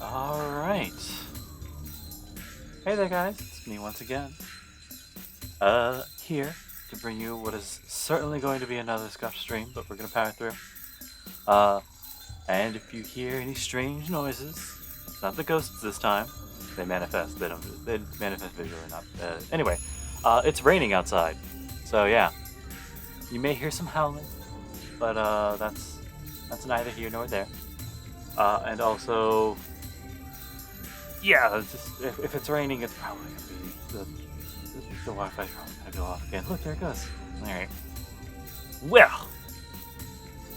Alright. Hey there guys, it's me once again. Here to bring you what is certainly going to be another scuff stream, but we're gonna power through. And if you hear any strange noises, it's not the ghosts this time. They manifest, they manifest visually, not, anyway. It's raining outside, so yeah. You may hear some howling, but, that's neither here nor there. And also, yeah, it's just, if it's raining, it's probably gonna be the Wi-Fi's probably gonna go off again. Look, there it goes. All right. Well,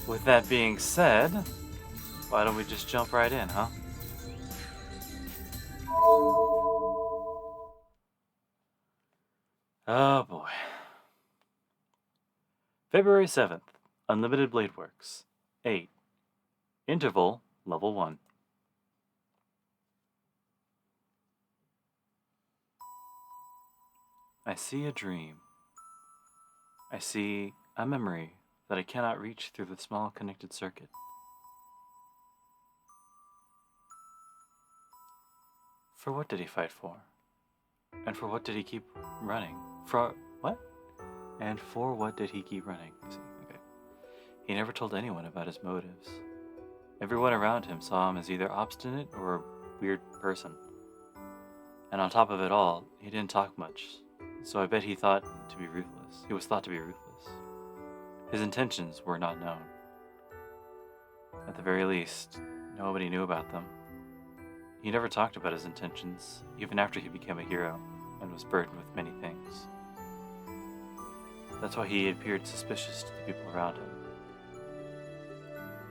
with that being said, why don't we just jump right in, huh? Oh boy. February 7th, Unlimited Blade Works. 8. Interval, level 1. I see a dream. I see a memory that I cannot reach through the small connected circuit. For what did he fight for? And for what did he keep running? For what? And for what did he keep running? See, okay. He never told anyone about his motives. Everyone around him saw him as either obstinate or a weird person. And on top of it all, he didn't talk much, so I bet he was thought to be ruthless. His intentions were not known. At the very least, nobody knew about them. He never talked about his intentions, even after he became a hero, and was burdened with many things. That's why he appeared suspicious to the people around him.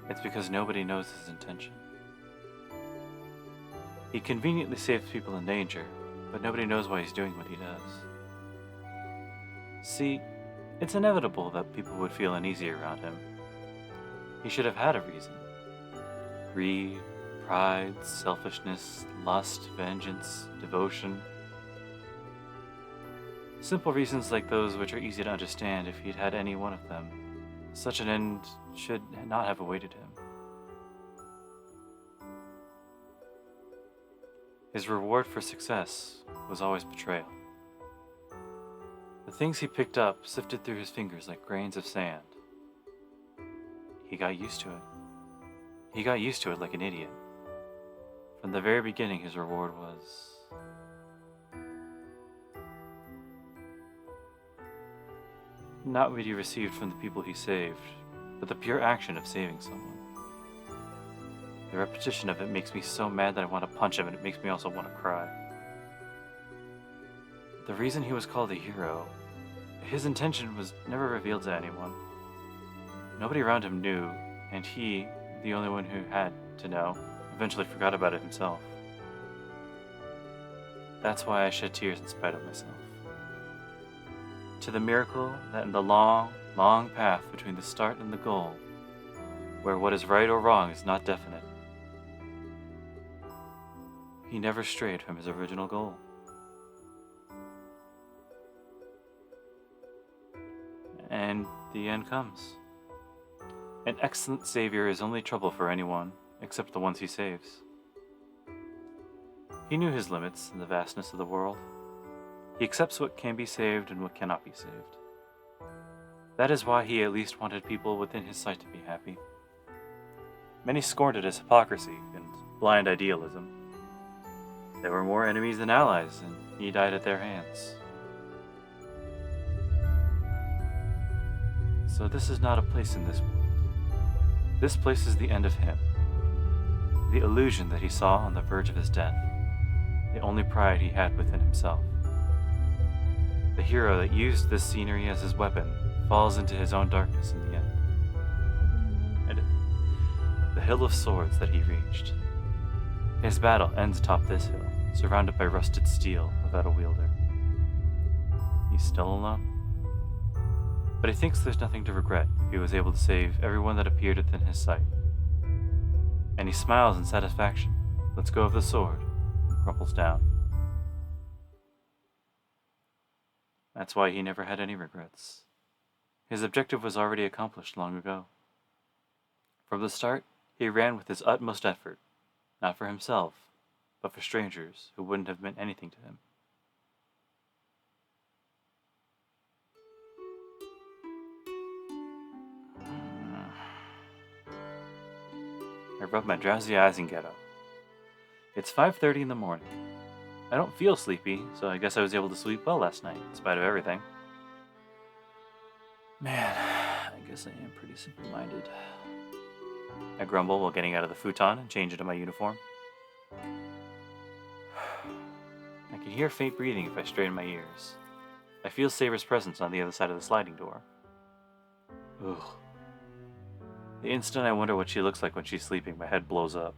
It's because nobody knows his intention. He conveniently saves people in danger, but nobody knows why he's doing what he does. See, it's inevitable that people would feel uneasy around him. He should have had a reason. Greed, pride, selfishness, lust, vengeance, devotion. Simple reasons like those which are easy to understand if he'd had any one of them. Such an end should not have awaited him. His reward for success was always betrayal. The things he picked up sifted through his fingers like grains of sand. He got used to it. He got used to it like an idiot. From the very beginning, his reward was... not what he received from the people he saved, but the pure action of saving someone. The repetition of it makes me so mad that I want to punch him, and it makes me also want to cry. The reason he was called a hero, his intention was never revealed to anyone. Nobody around him knew, and he, the only one who had to know, eventually forgot about it himself. That's why I shed tears in spite of myself. To the miracle that in the long, long path between the start and the goal, where what is right or wrong is not definite, he never strayed from his original goal. And the end comes. An excellent savior is only trouble for anyone, except the ones he saves. He knew his limits and the vastness of the world. He accepts what can be saved and what cannot be saved. That is why he at least wanted people within his sight to be happy. Many scorned it as hypocrisy and blind idealism. There were more enemies than allies, and he died at their hands. So this is not a place in this world. This place is the end of him. The illusion that he saw on the verge of his death. The only pride he had within himself. The hero that used this scenery as his weapon falls into his own darkness in the end. And the hill of swords that he reached. His battle ends atop this hill, surrounded by rusted steel without a wielder. He's still alone. But he thinks there's nothing to regret if he was able to save everyone that appeared within his sight. And he smiles in satisfaction, lets go of the sword, and crumples down. That's why he never had any regrets. His objective was already accomplished long ago. From the start, he ran with his utmost effort, Not for himself, but for strangers who wouldn't have meant anything to him. I rub my drowsy eyes and get up. It's 5:30 in the morning. I don't feel sleepy, so I guess I was able to sleep well last night, in spite of everything. Man, I guess I am pretty simple-minded. I grumble while getting out of the futon and change into my uniform. I can hear faint breathing if I straighten my ears. I feel Saber's presence on the other side of the sliding door. Ugh. The instant I wonder what she looks like when she's sleeping, my head blows up.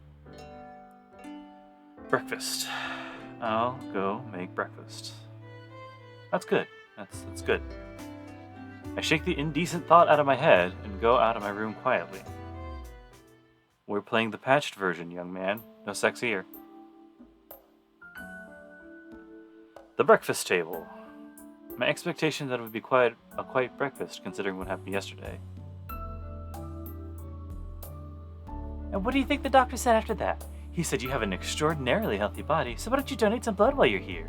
Breakfast. I'll go make breakfast. That's good. That's good. I shake the indecent thought out of my head and go out of my room quietly. We're playing the patched version, young man. No sex here. The breakfast table. My expectation that it would be quite a quiet breakfast, considering what happened yesterday. And what do you think the doctor said after that? He said you have an extraordinarily healthy body, so why don't you donate some blood while you're here?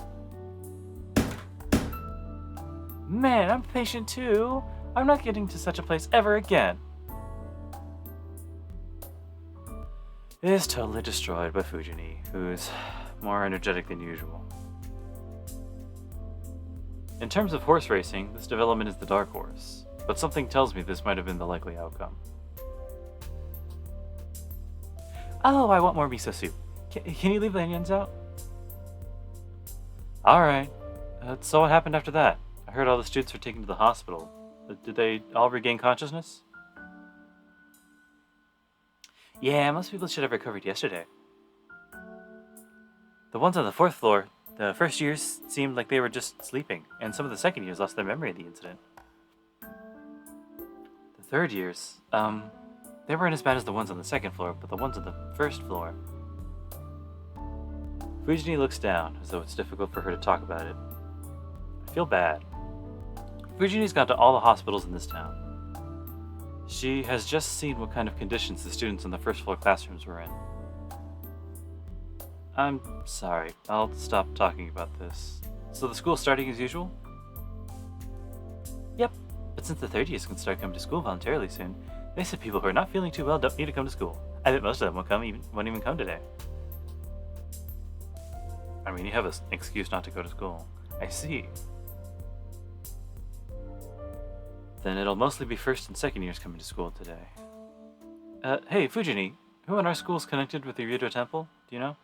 Man, I'm patient too. I'm not getting to such a place ever again. It is totally destroyed by Fujini, who's more energetic than usual. In terms of horse racing, this development is the dark horse, but something tells me this might have been the likely outcome. Oh, I want more miso soup. Can you leave the onions out? Alright. So what happened after that? I heard all the students were taken to the hospital. Did they all regain consciousness? Yeah, most people should have recovered yesterday. The ones on the 4th floor, the first years seemed like they were just sleeping, and some of the second years lost their memory of the incident. The 3rd years, they weren't as bad as the ones on the 2nd floor, but the ones on the 1st floor. Fujini looks down, as though it's difficult for her to talk about it. I feel bad. Fujini's gone to all the hospitals in this town. She has just seen what kind of conditions the students in the 1st floor classrooms were in. I'm sorry, I'll stop talking about this. So the school's starting as usual? Yep, but since the 3rd years can start coming to school voluntarily soon, they said people who are not feeling too well don't need to come to school. I bet most of them won't even come today. I mean, you have an excuse not to go to school. I see. Then it'll mostly be 1st and 2nd years coming to school today. Hey, Fujini, who in our school is connected with the Ryudo Temple? Do you know?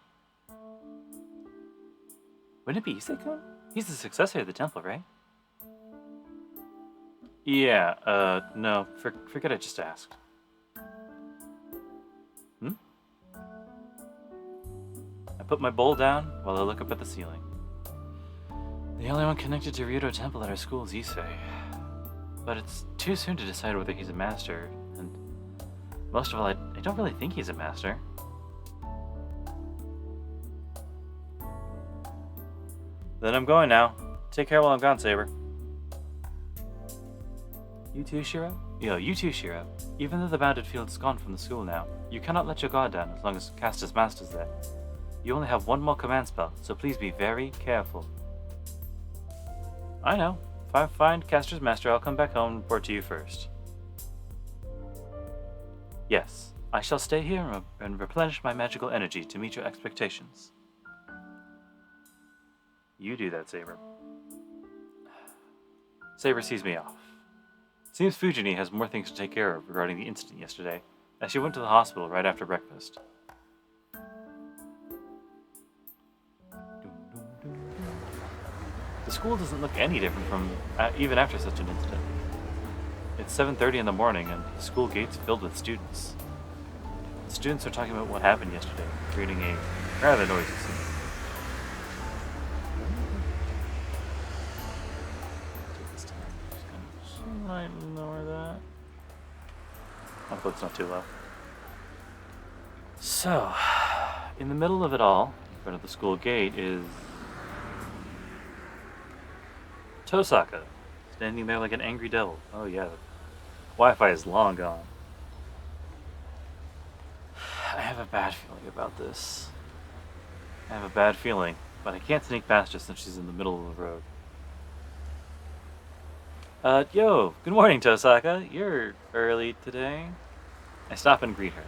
Wouldn't it be Issei-kun? He's the successor of the temple, right? Yeah, no, forget I just asked. I put my bowl down while I look up at the ceiling. The only one connected to Ryudo Temple at our school is Issei. But it's too soon to decide whether he's a master, and most of all, I don't really think he's a master. Then I'm going now. Take care while I'm gone, Saber. You too, Shirou? Yo, you too, Shirou. Even though the bounded field is gone from the school now, you cannot let your guard down as long as Castor's Master's there. You only have one more command spell, so please be very careful. I know. If I find Castor's Master, I'll come back home and report to you first. Yes, I shall stay here and replenish my magical energy to meet your expectations. You do that, Saber. Saber sees me off. Seems Fujini has more things to take care of regarding the incident yesterday, as she went to the hospital right after breakfast. The school doesn't look any different from even after such an incident. It's 7:30 in the morning and the school gate's filled with students. The students are talking about what happened yesterday, creating a rather noisy scene. I ignore that. Hopefully it's not too low. So, in the middle of it all, in front of the school gate, is Tosaka, standing there like an angry devil. Oh yeah, Wi-Fi is long gone. I have a bad feeling about this. I have a bad feeling, but I can't sneak past her since she's in the middle of the road. Yo, good morning, Tosaka. You're early today. I stop and greet her.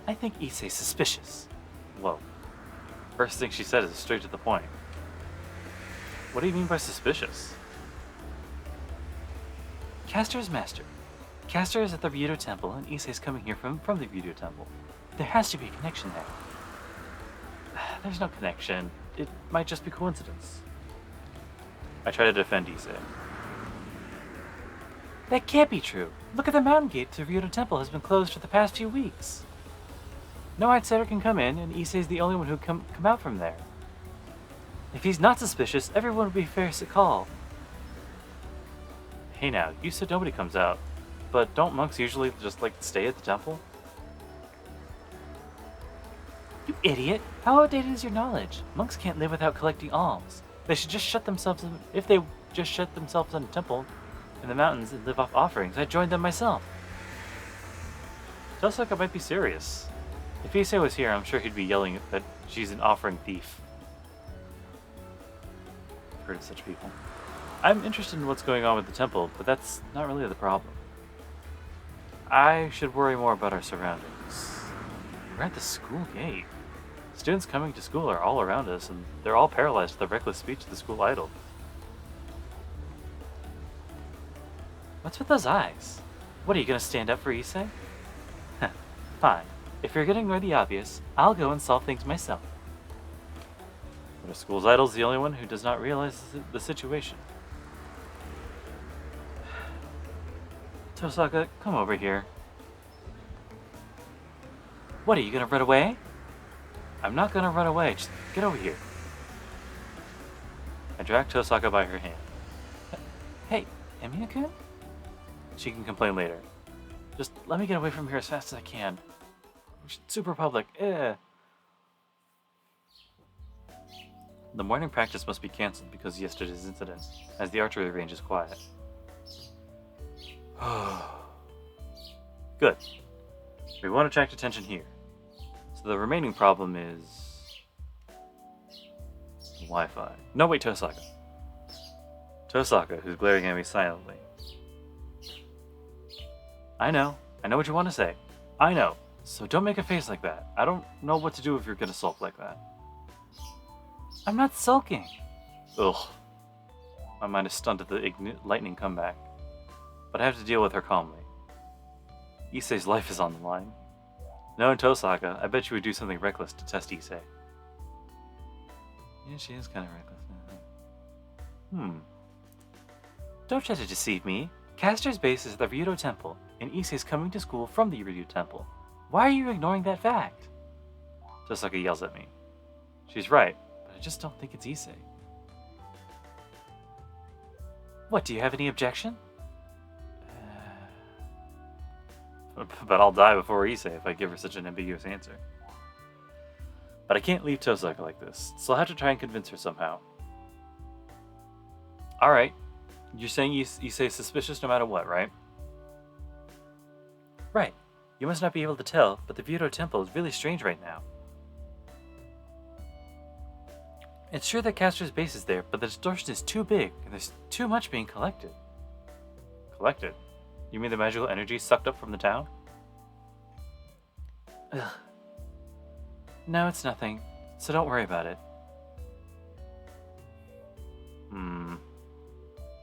I think Issei's suspicious. Whoa. First thing she said is straight to the point. What do you mean by suspicious? Castor is master. Castor is at the Ryudo Temple, and Issei's coming here from the Ryudo Temple. There has to be a connection there. There's no connection. It might just be coincidence. I try to defend Issei. That can't be true. Look at the mountain gate to Ryudo Temple has been closed for the past few weeks. No outsider can come in, and Issei's the only one who come out from there. If he's not suspicious, everyone would be first to call. Hey now, you said nobody comes out, but don't monks usually just stay at the temple? You idiot! How outdated is your knowledge? Monks can't live without collecting alms. They should just shut themselves in. If they just shut themselves in a temple in the mountains and live off offerings, I'd join them myself. Tosaka might be serious. If Issei was here, I'm sure he'd be yelling that she's an offering thief. I've heard of such people. I'm interested in what's going on with the temple, but that's not really the problem. I should worry more about our surroundings. We're at the school gate. Students coming to school are all around us, and they're all paralyzed to the reckless speech of the school idol. What's with those eyes? What, are you going to stand up for Issei? Fine. If you're going to ignore the obvious, I'll go and solve things myself. But the school's idol's the only one who does not realize the situation. Tosaka, come over here. What, are you going to run away? I'm not going to run away. Just get over here. I drag Tosaka by her hand. Hey, Emiya-kun? She can complain later. Just let me get away from here as fast as I can. Super public. The morning practice must be cancelled because of yesterday's incident, as the archery range is quiet. Good. We won't attract attention here. So the remaining problem is... Wi-Fi. No, wait, Tosaka. Tosaka, who's glaring at me silently. I know what you want to say. I know. So don't make a face like that. I don't know what to do if you're gonna sulk like that. I'm not sulking. Ugh. My mind is stunned at the lightning comeback. But I have to deal with her calmly. Issei's life is on the line. Knowing Tosaka, I bet she would do something reckless to test Issei. Yeah, she is kind of reckless. Don't try to deceive me. Castor's base is at the Ryudo Temple, and Issei's coming to school from the Ryudo Temple. Why are you ignoring that fact? Tosaka yells at me. She's right, but I just don't think it's Issei. What, do you have any objection? But I'll die before Issei if I give her such an ambiguous answer. But I can't leave Tosaka like this, so I'll have to try and convince her somehow. Alright, you're saying Issei's suspicious no matter what, right? Right. You must not be able to tell, but the Ryudo Temple is really strange right now. It's true that Castor's base is there, but the distortion is too big, and there's too much being collected. Collected? You mean the magical energy sucked up from the town? Ugh. No, it's nothing, so don't worry about it.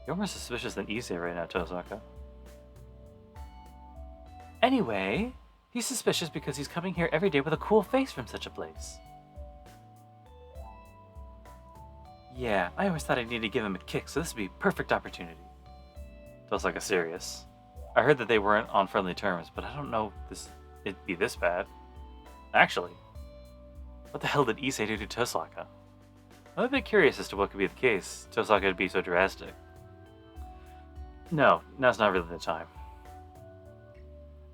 You're more suspicious than Issei right now, Tosaka. Anyway, he's suspicious because he's coming here every day with a cool face from such a place. Yeah, I always thought I needed to give him a kick, so this would be a perfect opportunity. Tosaka serious. I heard that they weren't on friendly terms, but I don't know it'd be this bad. Actually, what the hell did Issei do to Tosaka? I'm a bit curious as to what could be the case. Tosaka would be so drastic. No, now's not really the time.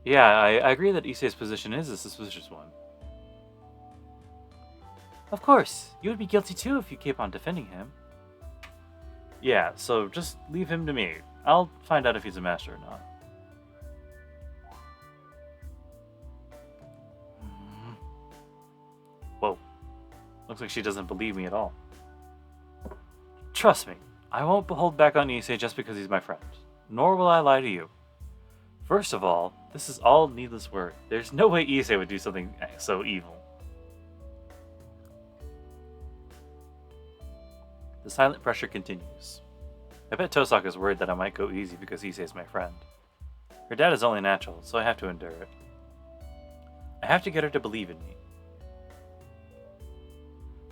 Yeah, I agree that Issei's position is a suspicious one. Of course, you would be guilty too if you keep on defending him. Yeah, so just leave him to me. I'll find out if he's a master or not. Looks like she doesn't believe me at all. Trust me, I won't hold back on Issei just because he's my friend. Nor will I lie to you. First of all, this is all needless work. There's no way Issei would do something so evil. The silent pressure continues. I bet Tosaka is worried that I might go easy because Issei is my friend. Her dad is only natural, so I have to endure it. I have to get her to believe in me.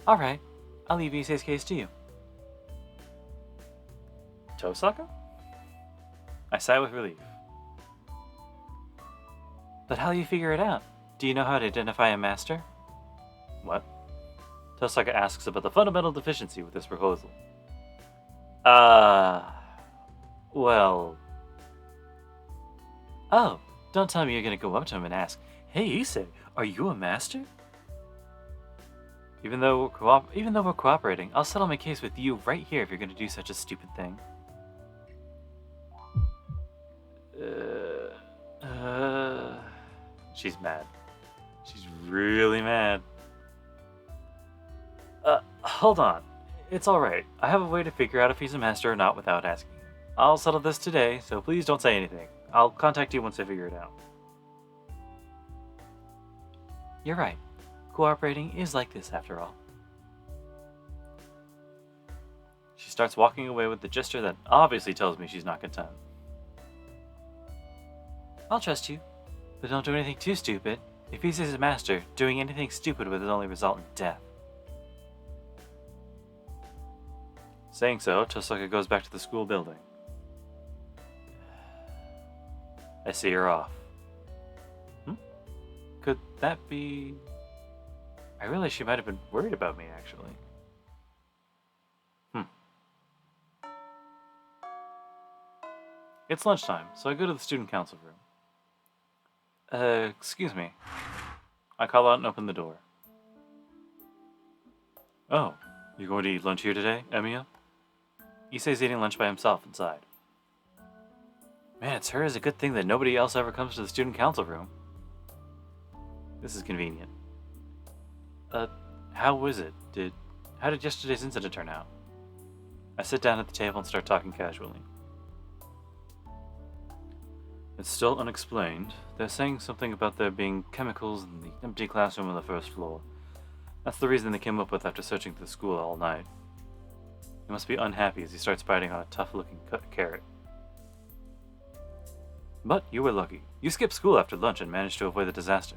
Alright, I'll leave Issei's case to you. Tosaka? I sigh with relief. But how'll you figure it out? Do you know how to identify a master? What? Tosaka asks about the fundamental deficiency with this proposal. Well... Oh, don't tell me you're gonna go up to him and ask, Hey Issei, are you a master? Even though we're cooperating, I'll settle my case with you right here if you're gonna do such a stupid thing. She's mad. She's really mad. Hold on. It's alright. I have a way to figure out if he's a master or not without asking. I'll settle this today, so please don't say anything. I'll contact you once I figure it out. You're right. Cooperating is like this after all. She starts walking away with the gesture that obviously tells me she's not content. I'll trust you, but don't do anything too stupid. If he's his master, doing anything stupid would only result in death. Saying so, Tosaka goes back to the school building. I see her off. Could that be... I realize she might have been worried about me, actually. It's lunchtime, so I go to the student council room. Excuse me. I call out and open the door. Oh, you're going to eat lunch here today, Emiya? Issei's eating lunch by himself inside. Man, it's her is a good thing that nobody else ever comes to the student council room. This is convenient. How was it? How did yesterday's incident turn out? I sit down at the table and start talking casually. It's still unexplained. They're saying something about there being chemicals in the empty classroom on the first floor. That's the reason they came up with after searching the school all night. He must be unhappy as he starts biting on a tough-looking carrot. But you were lucky. You skipped school after lunch and managed to avoid the disaster.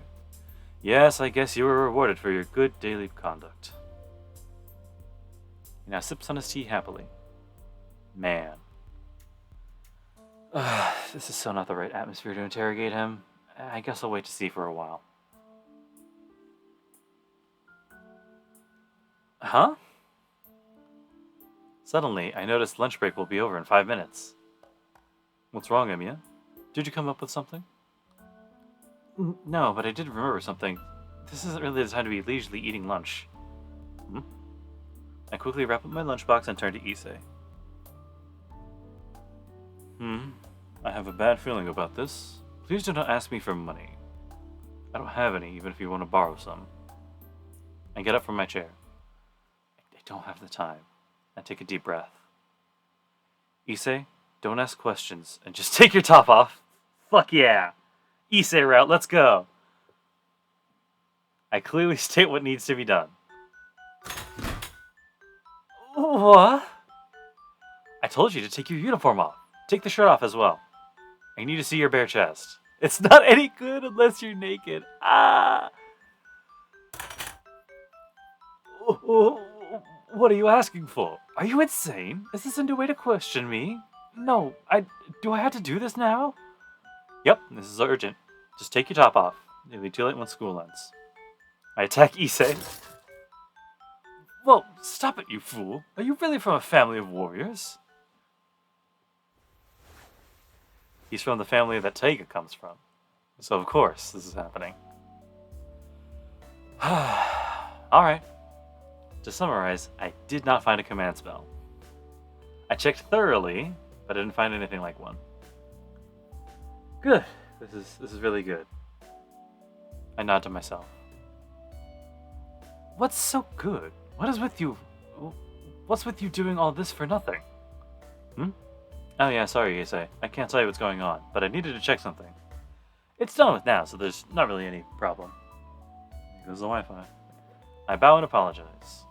Yes, I guess you were rewarded for your good daily conduct. He now sips on his tea happily. Man. This is so not the right atmosphere to interrogate him. I guess I'll wait to see for a while. Huh? Suddenly, I notice lunch break will be over in 5 minutes. What's wrong, Emiya? Did you come up with something? No, but I did remember something. This isn't really the time to be leisurely eating lunch. I quickly wrap up my lunchbox and turn to Issei. I have a bad feeling about this. Please do not ask me for money. I don't have any, even if you want to borrow some. I get up from my chair. I don't have the time. I take a deep breath. Issei, don't ask questions and just take your top off. Fuck yeah! Issei route, let's go! I clearly state what needs to be done. What? I told you to take your uniform off. Take the shirt off as well. I need to see your bare chest. It's not any good unless you're naked. What are you asking for? Are you insane? Is this a new way to question me? No, do I have to do this now? Yep, this is urgent. Just take your top off. It'll be too late when school ends. I attack Issei. Well, stop it, you fool. Are you really from a family of warriors? He's from the family that Taiga comes from. So of course, this is happening. Alright. To summarize, I did not find a command spell. I checked thoroughly, but I didn't find anything like one. Good. This is really good. I nod to myself. What's so good? What is with you? What's with you doing all this for nothing? Hmm? Oh yeah, sorry, Issei. I can't tell you what's going on, but I needed to check something. It's done with now, so there's not really any problem. Here goes the Wi-Fi. I bow and apologize.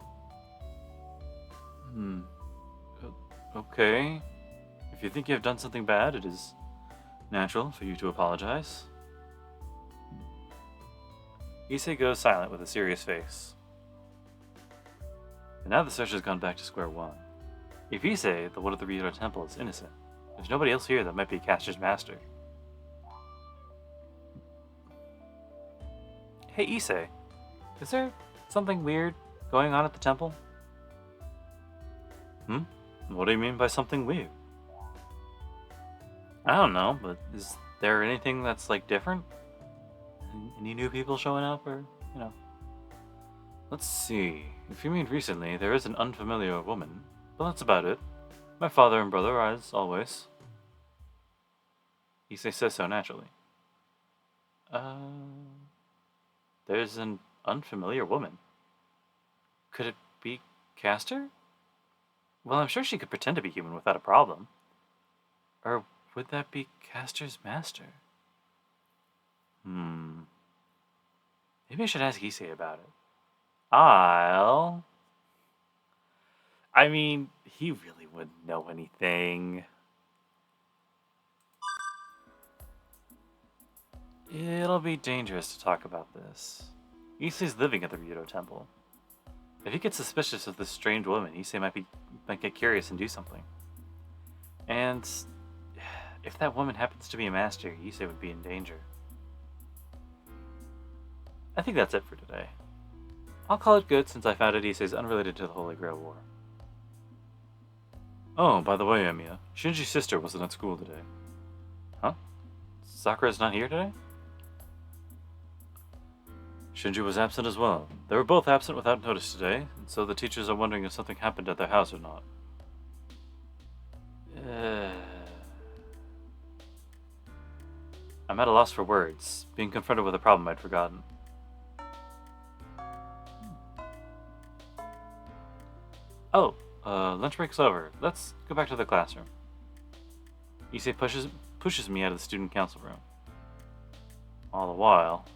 Okay. If you think you have done something bad, it is natural for you to apologize. Issei goes silent with a serious face. And now the search has gone back to square one. If Issei, the one at the Ryudo Temple, is innocent, there's nobody else here that might be Caster's master. Hey Issei, is there something weird going on at the temple? What do you mean by something weird? I don't know, but is there anything that's like different? Any new people showing up, or, you know? Let's see. If you mean recently, there is an unfamiliar woman, but that's about it. My father and brother, as always. Issei says so naturally. There's an unfamiliar woman. Could it be Caster? Well, I'm sure she could pretend to be human without a problem. Or would that be Caster's master? Maybe I should ask Issei about it. I mean, he really wouldn't know anything. It'll be dangerous to talk about this. Issei's living at the Ryudo Temple. If he gets suspicious of this strange woman, Issei might get curious and do something. And if that woman happens to be a master, Issei would be in danger. I think that's it for today. I'll call it good since I found out Issei's unrelated to the Holy Grail War. Oh, by the way, Emiya, Shinji's sister wasn't at school today. Huh? Sakura's not here today? Shinji was absent as well. They were both absent without notice today, and so the teachers are wondering if something happened at their house or not. I'm at a loss for words, being confronted with a problem I'd forgotten. Oh, lunch break's over. Let's go back to the classroom. Issei pushes me out of the student council room. All the while,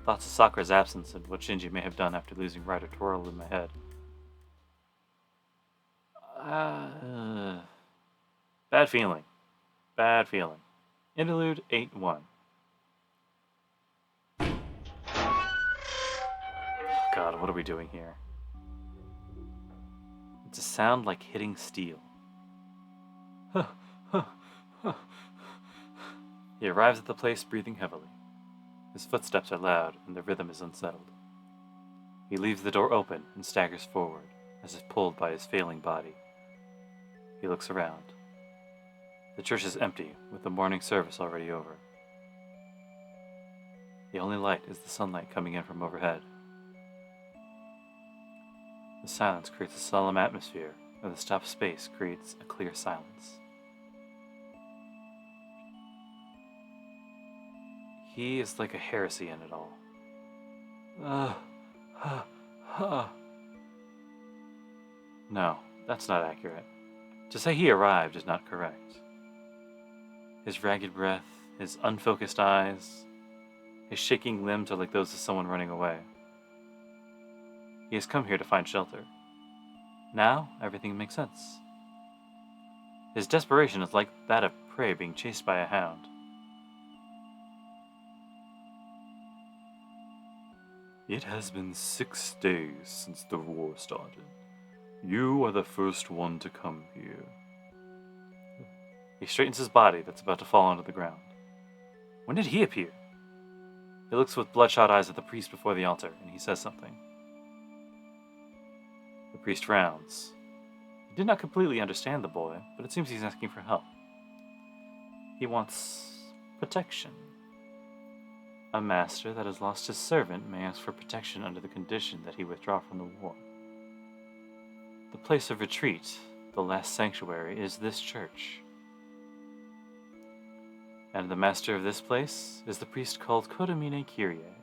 thoughts of Sakura's absence and what Shinji may have done after losing Ryder twirled in my head. Bad feeling. Bad feeling. Interlude 8-1. God, what are we doing here? It's a sound like hitting steel. He arrives at the place breathing heavily. His footsteps are loud and the rhythm is unsettled. He leaves the door open and staggers forward, as if pulled by his failing body. He looks around. The church is empty, with the morning service already over. The only light is the sunlight coming in from overhead. The silence creates a solemn atmosphere, and the stopped space creates a clear silence. He is like a heresy in it all. No, that's not accurate. To say he arrived is not correct. His ragged breath, his unfocused eyes, his shaking limbs are like those of someone running away. He has come here to find shelter. Now, everything makes sense. His desperation is like that of prey being chased by a hound. It has been 6 days since the war started. You are the first one to come here. He straightens his body that's about to fall onto the ground. When did he appear? He looks with bloodshot eyes at the priest before the altar, and he says something. The priest frowns. He did not completely understand the boy, but it seems he's asking for help. He wants protection. A master that has lost his servant may ask for protection under the condition that he withdraw from the war. The place of retreat, the last sanctuary, is this church. And the master of this place is the priest called Kodamine Kyrie.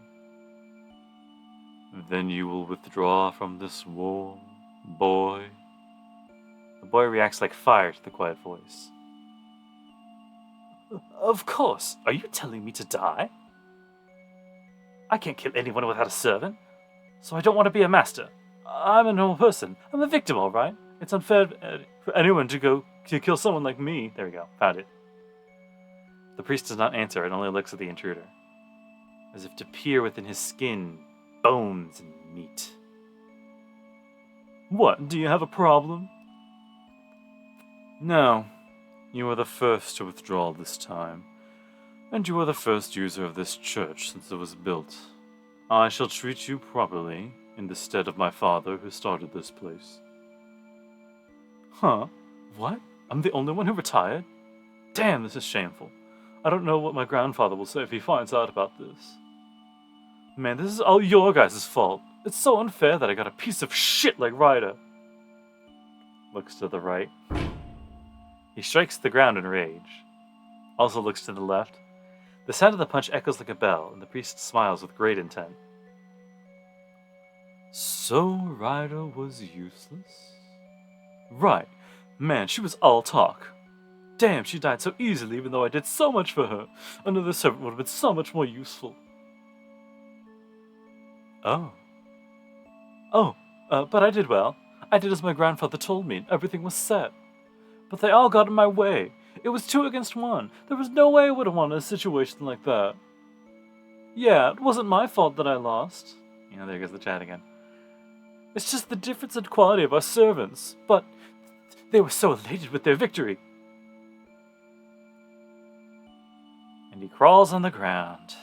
Then you will withdraw from this war, boy? The boy reacts like fire to the quiet voice. Of course. Are you telling me to die? I can't kill anyone without a servant, so I don't want to be a master. I'm a normal person. I'm a victim, all right? It's unfair for anyone to kill someone like me. There we go. Found it. The priest does not answer and only looks at the intruder, as if to peer within his skin, bones, and meat. What? Do you have a problem? No. You are the first to withdraw this time, and you are the first user of this church since it was built. I shall treat you properly, in the stead of my father who started this place. Huh? What? I'm the only one who retired? Damn, this is shameful. I don't know what my grandfather will say if he finds out about this. Man, this is all your guys' fault. It's so unfair that I got a piece of shit like Ryder. Looks to the right. He strikes the ground in rage. Also looks to the left. The sound of the punch echoes like a bell, and the priest smiles with great intent. So Ryder was useless? Right. Man, she was all talk. Damn, she died so easily even though I did so much for her. Another servant would have been so much more useful. Oh. But I did well. I did as my grandfather told me, and everything was set. But they all got in my way. It was 2 against 1. There was no way I would have won in a situation like that. Yeah, it wasn't my fault that I lost. There goes the chat again. It's just the difference in quality of our servants. But they were so elated with their victory. And he crawls on the ground.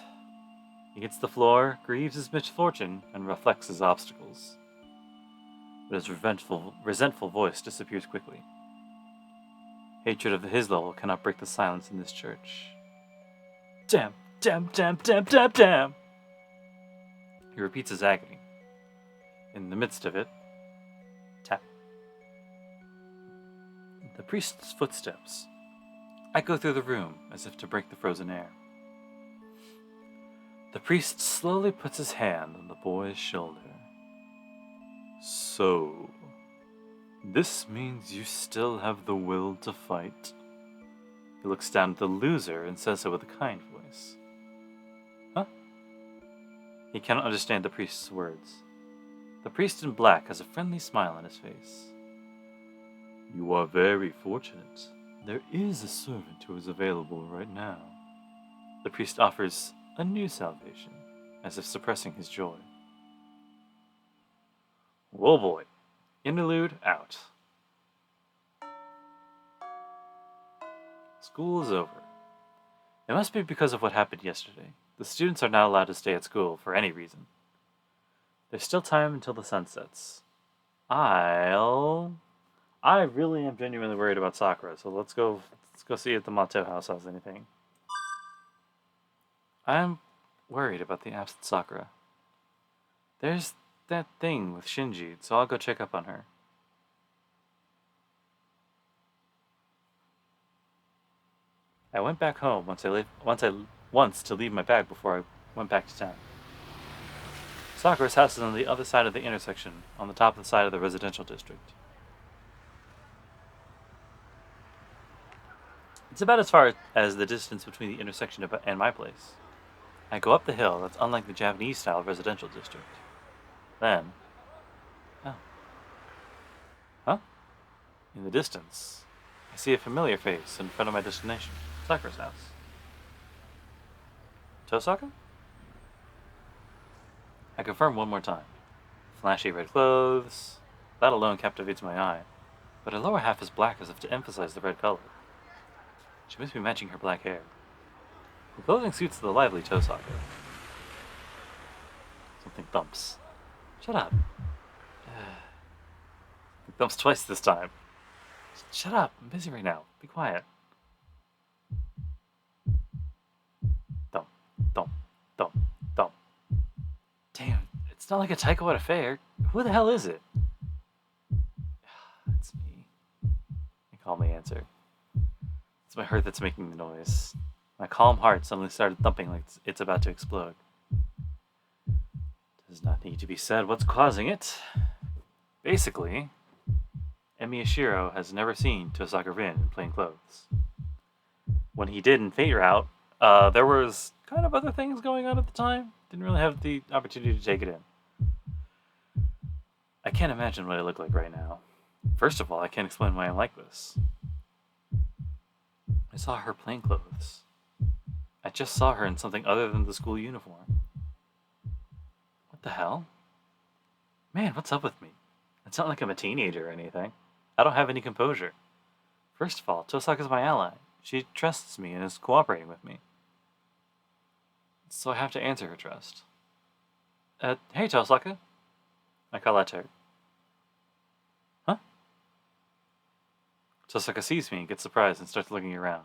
He hits the floor, grieves his misfortune, and reflects his obstacles. But his resentful voice disappears quickly. Hatred of his level cannot break the silence in this church. Damn, damn, damn, damn, damn, damn! He repeats his agony. In the midst of it, tap. The priest's footsteps echo through the room as if to break the frozen air. The priest slowly puts his hand on the boy's shoulder. So, this means you still have the will to fight? He looks down at the loser and says so with a kind voice. Huh? He cannot understand the priest's words. The priest in black has a friendly smile on his face. You are very fortunate. There is a servant who is available right now. The priest offers a new salvation, as if suppressing his joy. Whoa boy. Interlude out. School is over. It must be because of what happened yesterday. The students are not allowed to stay at school for any reason. There's still time until the sun sets. I really am genuinely worried about Sakura, so let's go see if the Mato house has anything. I'm worried about the absent Sakura. There's that thing with Shinji, so I'll go check up on her. I went back home once to leave my bag before I went back to town. Sakura's house is on the other side of the intersection, on the top of the side of the residential district. It's about as far as the distance between the intersection and my place. I go up the hill that's unlike the Japanese-style residential district. Then... oh. Huh? In the distance, I see a familiar face in front of my destination, Sakura's house. Tosaka? I confirm one more time. Flashy red clothes. That alone captivates my eye, but her lower half is black as if to emphasize the red color. She must be matching her black hair. The clothing suits the lively Tosaka. Something thumps. Shut up. It thumps twice this time. Shut up, I'm busy right now. Be quiet. Thump, thump, thump, thump. Damn, it's not like a taiko at a fair. Who the hell is it? It's me. I calmly answer. It's my heart that's making the noise. My calm heart suddenly started thumping like it's about to explode. Does not need to be said what's causing it. Basically, Emi Shirou has never seen Tosaka Rin in plain clothes. When he did in Fate Route, there was kind of other things going on at the time. Didn't really have the opportunity to take it in. I can't imagine what I look like right now. First of all, I can't explain why I'm like this. I saw her plain clothes. I just saw her in something other than the school uniform. What the hell? Man, what's up with me? It's not like I'm a teenager or anything. I don't have any composure. First of all, Tosaka's my ally. She trusts me and is cooperating with me. So I have to answer her trust. Hey Tosaka. I call out to her. Huh? Tosaka sees me, gets surprised, and starts looking around.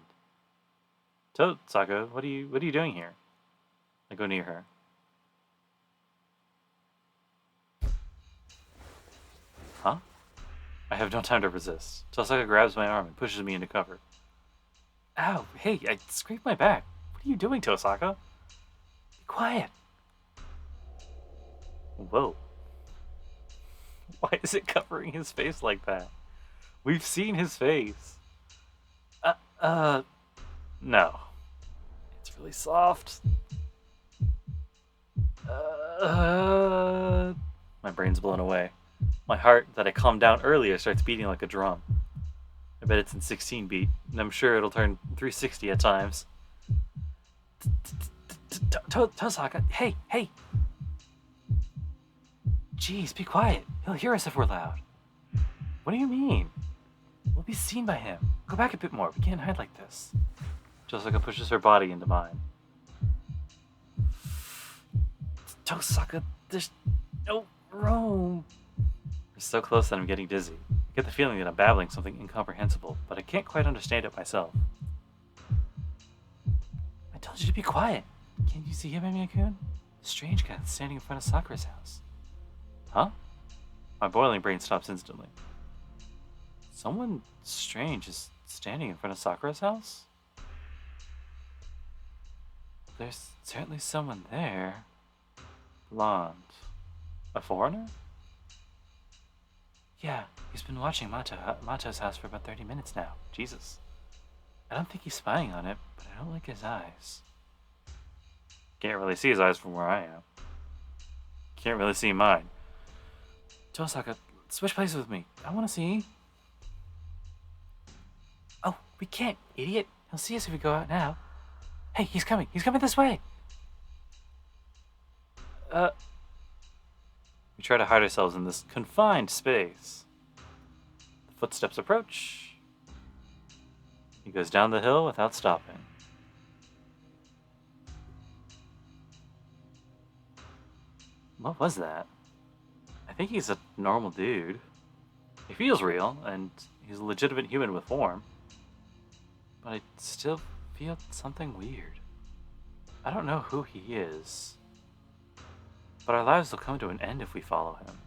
Tosaka, what are you doing here? I go near her. Huh? I have no time to resist. Tosaka grabs my arm and pushes me into cover. Ow, hey, I scraped my back. What are you doing, Tosaka? Be quiet. Whoa. Why is it covering his face like that? We've seen his face. No. It's really soft. My brain's blown away. My heart, that I calmed down earlier, starts beating like a drum. I bet it's in 16 beat, and I'm sure it'll turn 360 at times. Tosaka, hey! Jeez, be quiet. He'll hear us if we're loud. What do you mean? We'll be seen by him. Go back a bit more. We can't hide like this. Tosaka pushes her body into mine. Tosaka, there's no room. We're so close that I'm getting dizzy. I get the feeling that I'm babbling something incomprehensible, but I can't quite understand it myself. I told you to be quiet. Can't you see him, Emi-kun? Strange guy that's standing in front of Sakura's house. Huh? My boiling brain stops instantly. Someone strange is standing in front of Sakura's house? There's certainly someone there. Blonde. A foreigner? Yeah, he's been watching Mato's house for about 30 minutes now. Jesus. I don't think he's spying on it, but I don't like his eyes. Can't really see his eyes from where I am. Can't really see mine. Tosaka, switch places with me. I want to see. Oh, we can't, idiot. He'll see us if we go out now. Hey, he's coming. He's coming this way. We try to hide ourselves in this confined space. The footsteps approach. He goes down the hill without stopping. What was that? I think he's a normal dude. He feels real, and he's a legitimate human with form. But I still feel something weird. I don't know who he is. But our lives will come to an end if we follow him.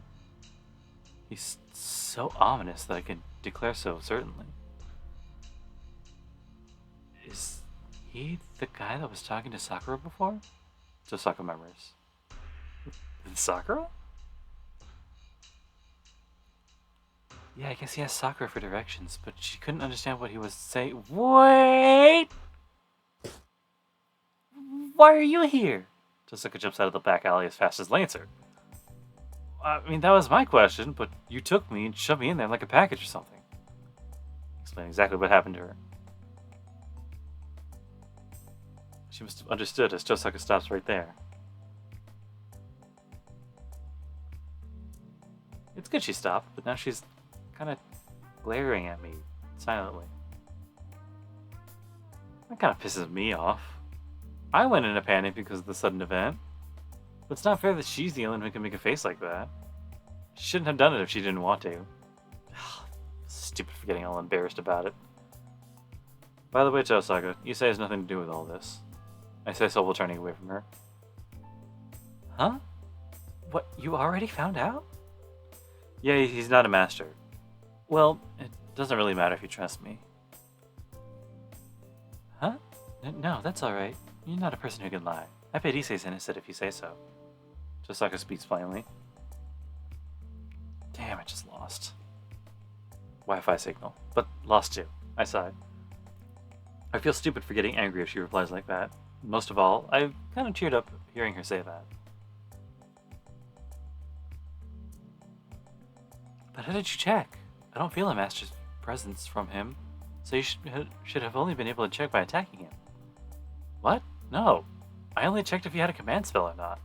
He's so ominous that I can declare so certainly. Is he the guy that was talking to Sakura before? Tosaka murmurs. Sakura? Yeah, I guess he asked Sakura for directions, but she couldn't understand what he was saying. Wait! Why are you here? Tosaka jumps out of the back alley as fast as Lancer. I mean, that was my question, but you took me and shoved me in there like a package or something. Explain exactly what happened to her. She must have understood as Tosaka stops right there. It's good she stopped, but now she's kind of glaring at me silently. That kind of pisses me off. I went in a panic because of the sudden event. But it's not fair that she's the only one who can make a face like that. She shouldn't have done it if she didn't want to. Stupid for getting all embarrassed about it. By the way, Tosaka, Issei has nothing to do with all this. I say so while turning away from her. Huh? What, you already found out? Yeah, he's not a master. Well, it doesn't really matter if you trust me. Huh? No, that's alright. You're not a person who can lie. I bet Issei's innocent if you say so. Tosaka speaks plainly. Damn, I just lost. Wi-Fi signal. But lost too. I sighed. I feel stupid for getting angry if she replies like that. Most of all, I kind of cheered up hearing her say that. But how did you check? I don't feel a master's presence from him, so you should have only been able to check by attacking him. What? No. I only checked if he had a command spell or not.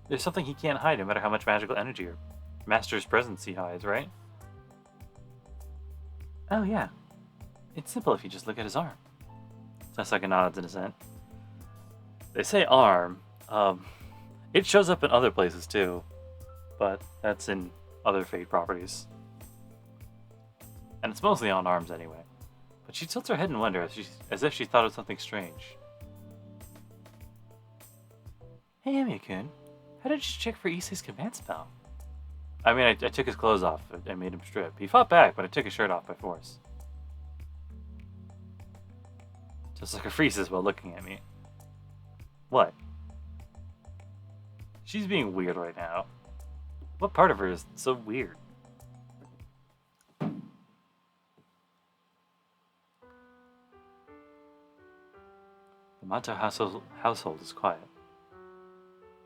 There's something he can't hide no matter how much magical energy or master's presence he hides, right? Oh yeah. It's simple if you just look at his arm. Tosaka nods in assent. They say arm. It shows up in other places too, but that's in other Fate properties. And it's mostly on arms anyway. But she tilts her head in wonder as if she thought of something strange. Hey, Amiya-kun, how did you check for Issei's command spell? I mean, I took his clothes off. I made him strip. He fought back, but I took his shirt off by force. Just like a freezes while looking at me. What? She's being weird right now. What part of her is so weird? The Mato household is quiet.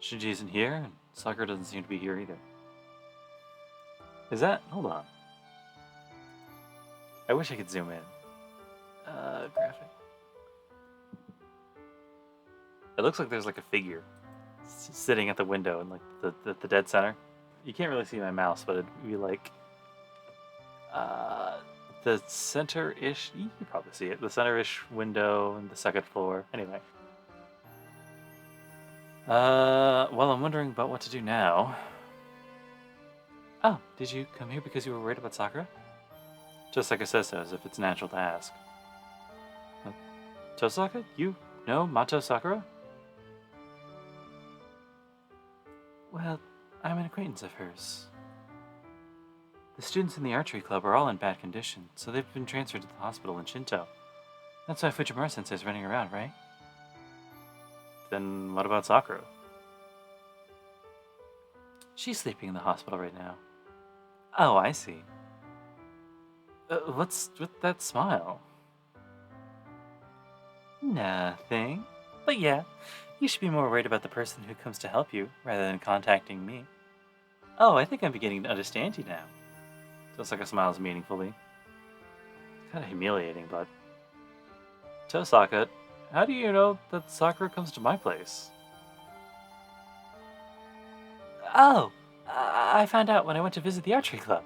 Shinji isn't here, and Sakura doesn't seem to be here either. Is that? Hold on. I wish I could zoom in. Graphic. It looks like there's like a figure sitting at the window in like the dead center. You can't really see my mouse, but it'd be like the center-ish. You can probably see it. The center-ish window and the second floor. Anyway. Well, I'm wondering about what to do now. Oh, did you come here because you were worried about Sakura? Tosaka says so, as if it's natural to ask. Tosaka? You know Mato Sakura? Well, I'm an acquaintance of hers. The students in the archery club are all in bad condition, so they've been transferred to the hospital in Shinto. That's why Fujimura-sensei's running around, right? Then what about Sakura? She's sleeping in the hospital right now. Oh, I see. What's with that smile? Nothing. But yeah, you should be more worried about the person who comes to help you, rather than contacting me. Oh, I think I'm beginning to understand you now. Tosaka smiles meaningfully. It's kind of humiliating, but... Tosaka, how do you know that Sakura comes to my place? Oh, I found out when I went to visit the archery club.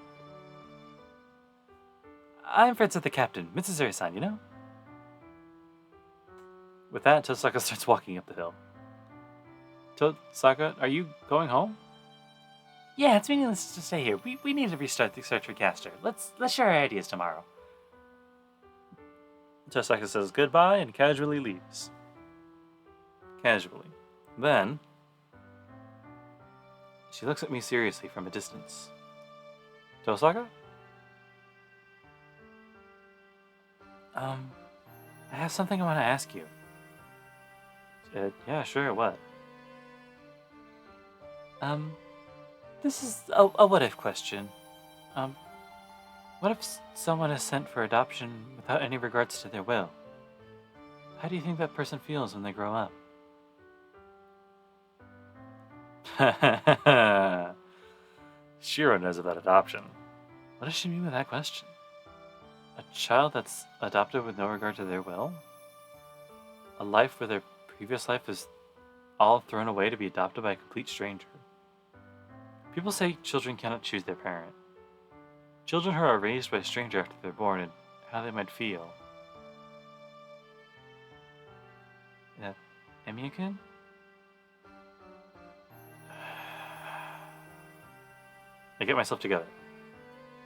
I'm friends with the captain, Mitsuzuri-san, you know? With that, Tosaka starts walking up the hill. Tosaka, are you going home? Yeah, it's meaningless to stay here. We need to restart the search for Castor. Let's share our ideas tomorrow. Tosaka says goodbye and casually leaves. Casually. Then, she looks at me seriously from a distance. Tosaka? I have something I want to ask you. Yeah, sure, what? This is a what-if question. What if someone is sent for adoption without any regards to their will? How do you think that person feels when they grow up? Shirou knows about adoption. What does she mean with that question? A child that's adopted with no regard to their will? A life where their previous life is all thrown away to be adopted by a complete stranger. People say children cannot choose their parent. Children who are raised by a stranger after they're born and how they might feel. Amiya-kun? I get myself together.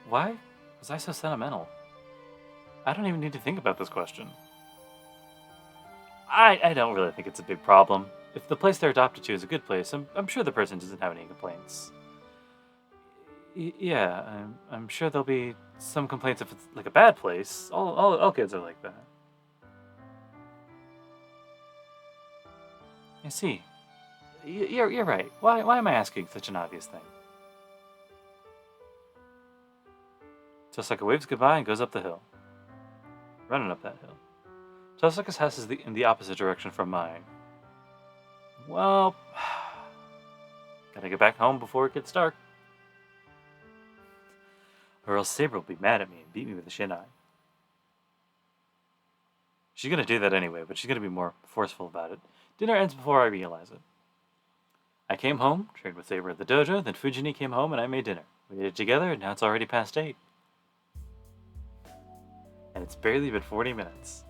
Why was I so sentimental? I don't even need to think about this question. I don't really think it's a big problem. If the place they're adopted to is a good place, I'm sure the person doesn't have any complaints. Yeah, I'm sure there'll be some complaints if it's like a bad place. All kids are like that. I see. You're right. Why am I asking such an obvious thing? Tosaka waves goodbye and goes up the hill. Running up that hill. Tosaka's house is in the opposite direction from mine. Well, gotta get back home before it gets dark. Or else Saber will be mad at me and beat me with a shinai. She's gonna do that anyway, but she's gonna be more forceful about it. Dinner ends before I realize it. I came home, trained with Saber at the dojo, then Fujini came home and I made dinner. We ate it together and now it's already past 8. And it's barely been 40 minutes.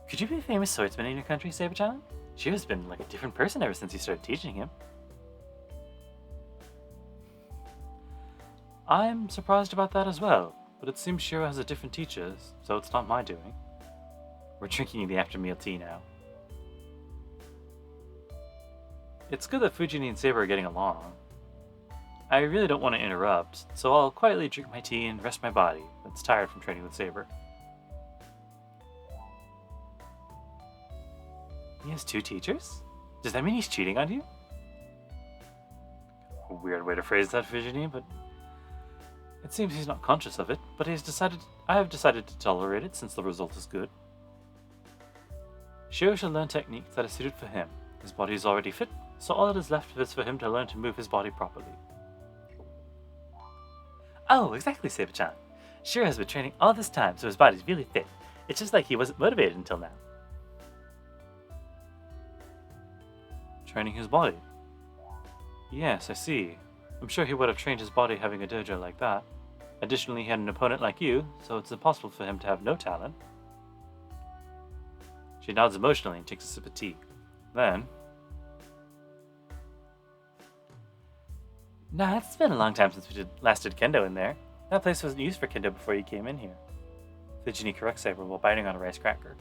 Could you be a famous swordsman in your country, Saber-chan? Shiro's been like a different person ever since you started teaching him. I'm surprised about that as well, but it seems Shiro has a different teacher, so it's not my doing. We're drinking the after-meal tea now. It's good that Fujini and Saber are getting along. I really don't want to interrupt, so I'll quietly drink my tea and rest my body that's tired from training with Saber. He has 2 teachers? Does that mean he's cheating on you? A weird way to phrase that, Fujini, but it seems he's not conscious of it, but I have decided to tolerate it since the result is good. Shiro should learn techniques that are suited for him. His body is already fit, so all that is left is for him to learn to move his body properly. Oh, exactly, Saber-chan. Shiro has been training all this time, so his body's really fit. It's just like he wasn't motivated until now. Training his body? Yes, I see. I'm sure he would have trained his body having a dojo like that. Additionally, he had an opponent like you, so it's impossible for him to have no talent. She nods emotionally and takes a sip of tea. Then... Nah, it's been a long time since we last did kendo in there. That place wasn't used for kendo before you came in here. Fujini corrects Saber while biting on a rice cracker.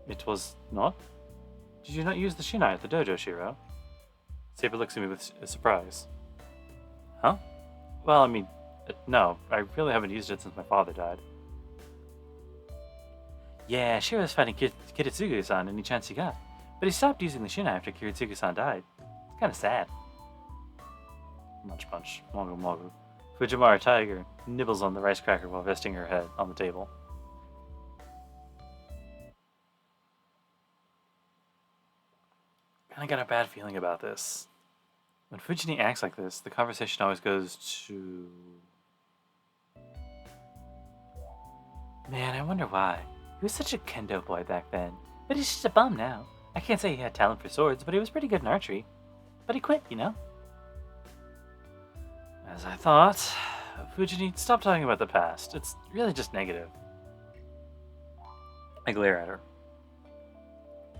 It was not? Did you not use the shinai at the dojo, Shiro? Saber looks at me with surprise. Huh? Well, I mean, no, I really haven't used it since my father died. Yeah, Shiro's fighting Kiritsugu-san any chance he got, but he stopped using the shinai after Kiritsugu-san died. It's kind of sad. Munch munch, mogu mogu. Fujiwara Tiger nibbles on the rice cracker while resting her head on the table. Kinda got a bad feeling about this. When Fujini acts like this, the conversation always goes to... Man, I wonder why. He was such a kendo boy back then, but he's just a bum now. I can't say he had talent for swords, but he was pretty good in archery. But he quit, you know? As I thought, Fujini, stop talking about the past. It's really just negative. I glare at her.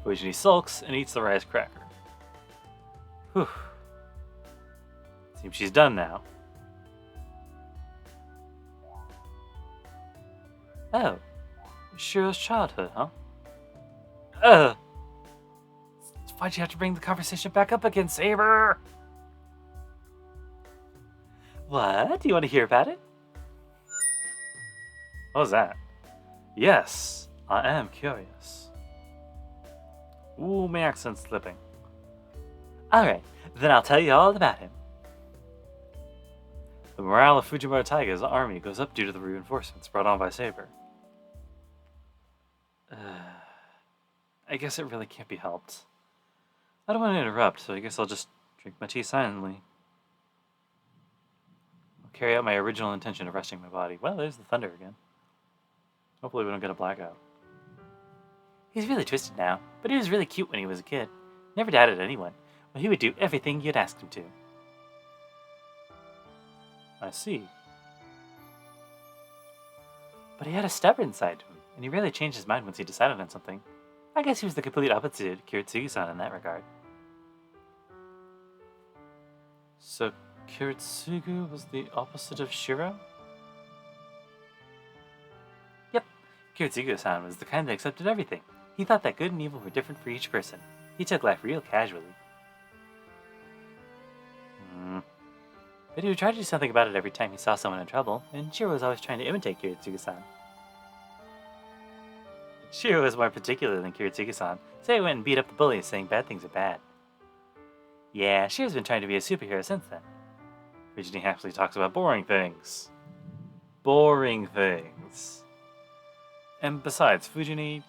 Fujini sulks and eats the rice cracker. Whew. Seems she's done now. Oh. Shiro's childhood, huh? Why'd you have to bring the conversation back up again, Saber? What? Do you want to hear about it? What was that? Yes, I am curious. Ooh, my accent's slipping. Alright, then I'll tell you all about him. The morale of Fujiwara Taiga's army goes up due to the reinforcements brought on by Saber. I guess it really can't be helped. I don't want to interrupt, so I guess I'll just drink my tea silently. I'll carry out my original intention of resting my body. Well, there's the thunder again. Hopefully we don't get a blackout. He's really twisted now, but he was really cute when he was a kid. Never doubted anyone. Well, he would do everything you'd ask him to. I see. But he had a stubborn side to him, and he really changed his mind once he decided on something. I guess he was the complete opposite of Kiritsugu-san in that regard. So Kiritsugu was the opposite of Shiro? Yep, Kiritsugu-san was the kind that accepted everything. He thought that good and evil were different for each person. He took life real casually. But he would try to do something about it every time he saw someone in trouble, and Shiro was always trying to imitate Kiritsugu-san. Shirou was more particular than Kiritsuki-san, so he went and beat up the bullies, saying bad things are bad. Yeah, Shirou's been trying to be a superhero since then. Fujini happily talks about boring things. Boring things. And besides, Fujini...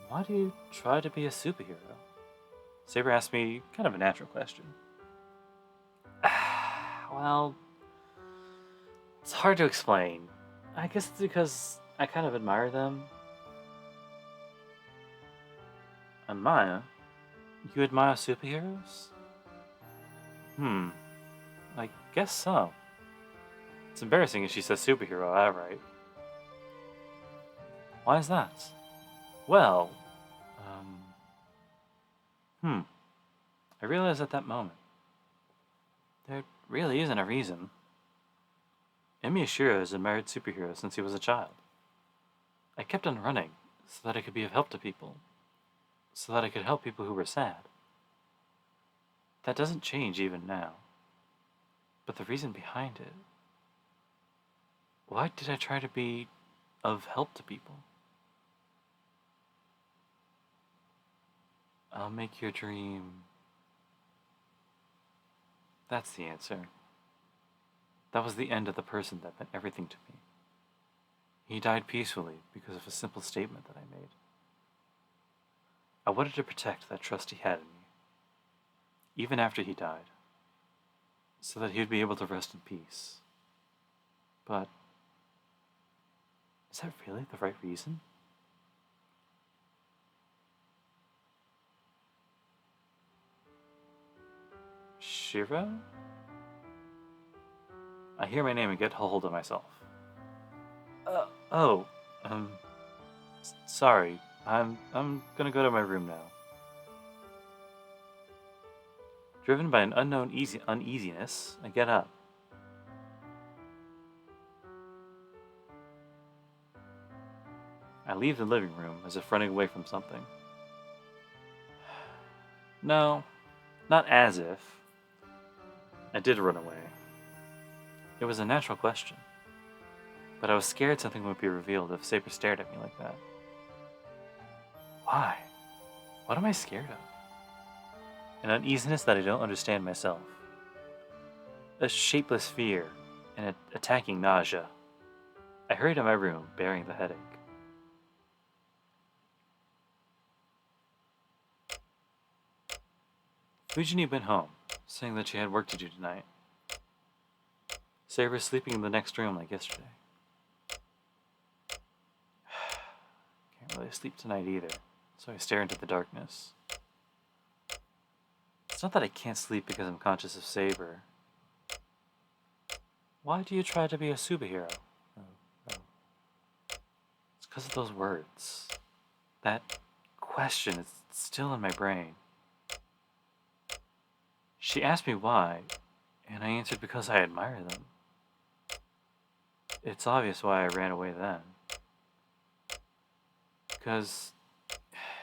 Why do you try to be a superhero? Saber asked me kind of a natural question. Well, it's hard to explain. I guess it's because I kind of admire them. Admire? You admire superheroes? I guess so. It's embarrassing if she says superhero outright. Why is that? Well, I realized at that moment, there really isn't a reason. Emi Ashiro has admired superheroes since he was a child. I kept on running so that I could be of help to people, so that I could help people who were sad. That doesn't change even now. But the reason behind it, why did I try to be of help to people? I'll make your dream. That's the answer. That was the end of the person that meant everything to me. He died peacefully because of a simple statement that I made. I wanted to protect that trust he had in me, even after he died, so that he would be able to rest in peace. But is that really the right reason? Shiro? I hear my name and get hold of myself. Sorry. I'm gonna go to my room now. Driven by an unknown uneasiness, I get up. I leave the living room as if running away from something. No, not as if. I did run away. It was a natural question. But I was scared something would be revealed if Saber stared at me like that. Why? What am I scared of? An uneasiness that I don't understand myself. A shapeless fear, and an attacking nausea. I hurried to my room, bearing the headache. Fujini went home, saying that she had work to do tonight. Saber sleeping in the next room like yesterday. Can't really sleep tonight either, so I stare into the darkness. It's not that I can't sleep because I'm conscious of Saber. Why do you try to be a superhero? It's because of those words. That question is still in my brain. She asked me why, and I answered because I admire them. It's obvious why I ran away then. Because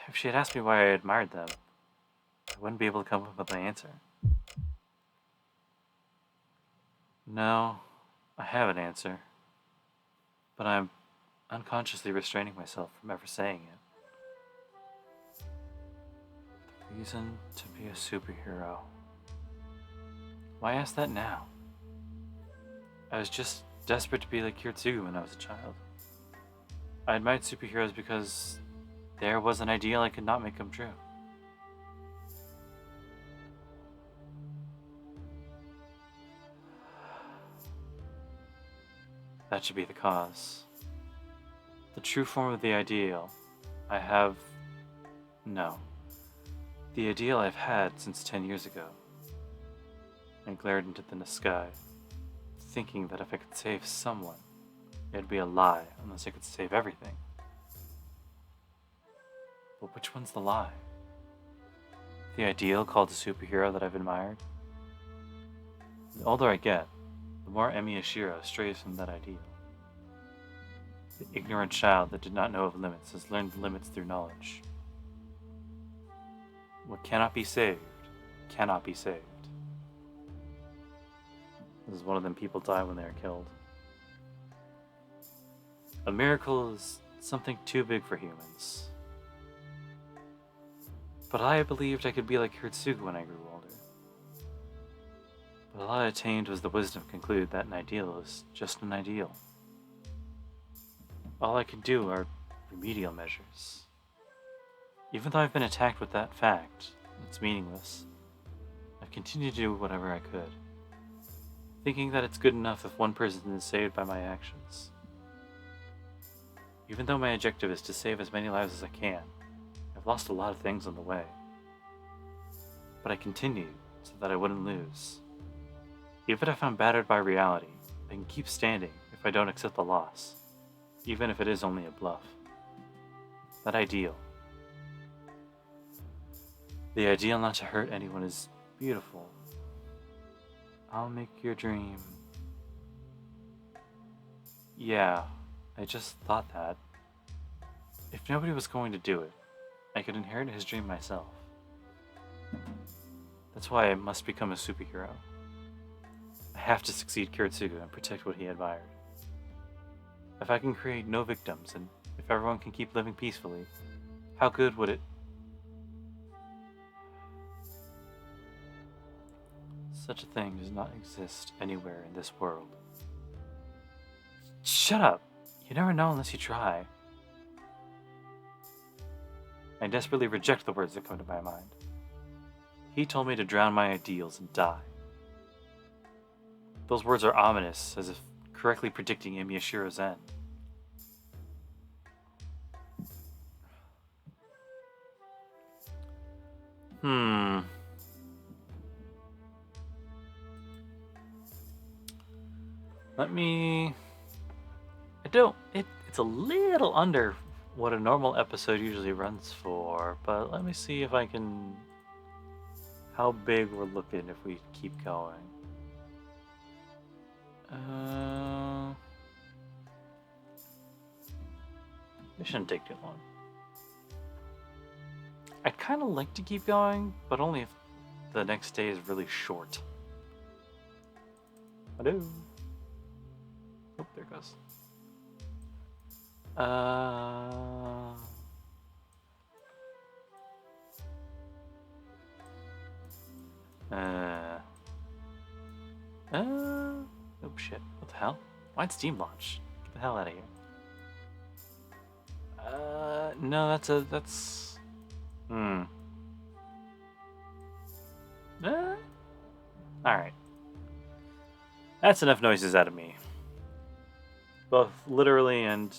if she had asked me why I admired them, I wouldn't be able to come up with an answer. No, I have an answer. But I'm unconsciously restraining myself from ever saying it. The reason to be a superhero. Why ask that now? I was just desperate to be like Kiritsugu when I was a child. I admired superheroes because there was an ideal I could not make come true. That should be the cause. The true form of the ideal I have... No. The ideal I've had since 10 years ago. I glared into the sky, thinking that if I could save someone, it'd be a lie unless I could save everything. But which one's the lie? The ideal called a superhero that I've admired? The older I get, the more Emi Ashiro strays from that ideal. The ignorant child that did not know of limits has learned limits through knowledge. What cannot be saved, cannot be saved. This is one of them people die when they are killed. A miracle is something too big for humans. But I believed I could be like Hirtsugu when I grew older. But all I attained was the wisdom to conclude that an ideal is just an ideal. All I can do are remedial measures. Even though I've been attacked with that fact, it's meaningless. I've continued to do whatever I could, thinking that it's good enough if one person is saved by my actions. Even though my objective is to save as many lives as I can, I've lost a lot of things on the way. But I continued so that I wouldn't lose. Even if I'm battered by reality, I can keep standing if I don't accept the loss, even if it is only a bluff. That ideal. The ideal not to hurt anyone is beautiful. I'll make your dream. Yeah, I just thought that. If nobody was going to do it, I could inherit his dream myself. That's why I must become a superhero. I have to succeed Kiritsugu and protect what he admired. If I can create no victims, and if everyone can keep living peacefully, how good would it... Such a thing does not exist anywhere in this world. Shut up! You never know unless you try. I desperately reject the words that come to my mind. He told me to drown my ideals and die. Those words are ominous, as if correctly predicting Miyashiro's end. Let me... It's a little under what a normal episode usually runs for, but let me see if I can... How big we're looking if we keep going. It shouldn't take too long. I'd kind of like to keep going, but only if the next day is really short. Hello. Oh, there it goes. Oh shit. What the hell? Why'd Steam launch? Get the hell out of here. No, that's... Alright. That's enough noises out of me. Both literally and...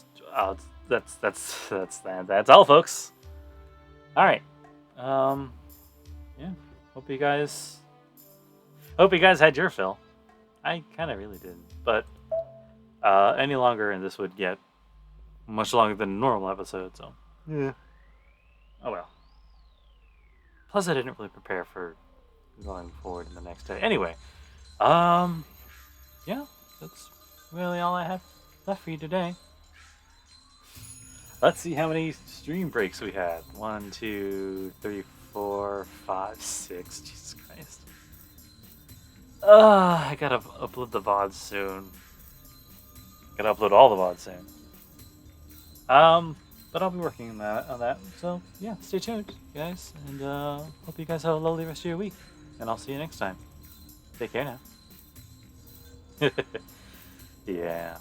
that's all, folks. Alright. Yeah. Hope you guys had your fill. I kind of really didn't. But any longer and this would get much longer than a normal episode, so... Yeah. Oh well. Plus I didn't really prepare for going forward in the next day. Anyway. Yeah. That's really all I have left for you today. Let's see how many stream breaks we had. 1, 2, 3, 4, 5, 6. Jesus Christ. I gotta upload the VODs soon. Gotta upload all the VODs soon. But I'll be working on that. So yeah, stay tuned, guys, and hope you guys have a lovely rest of your week. And I'll see you next time. Take care now. Yeah.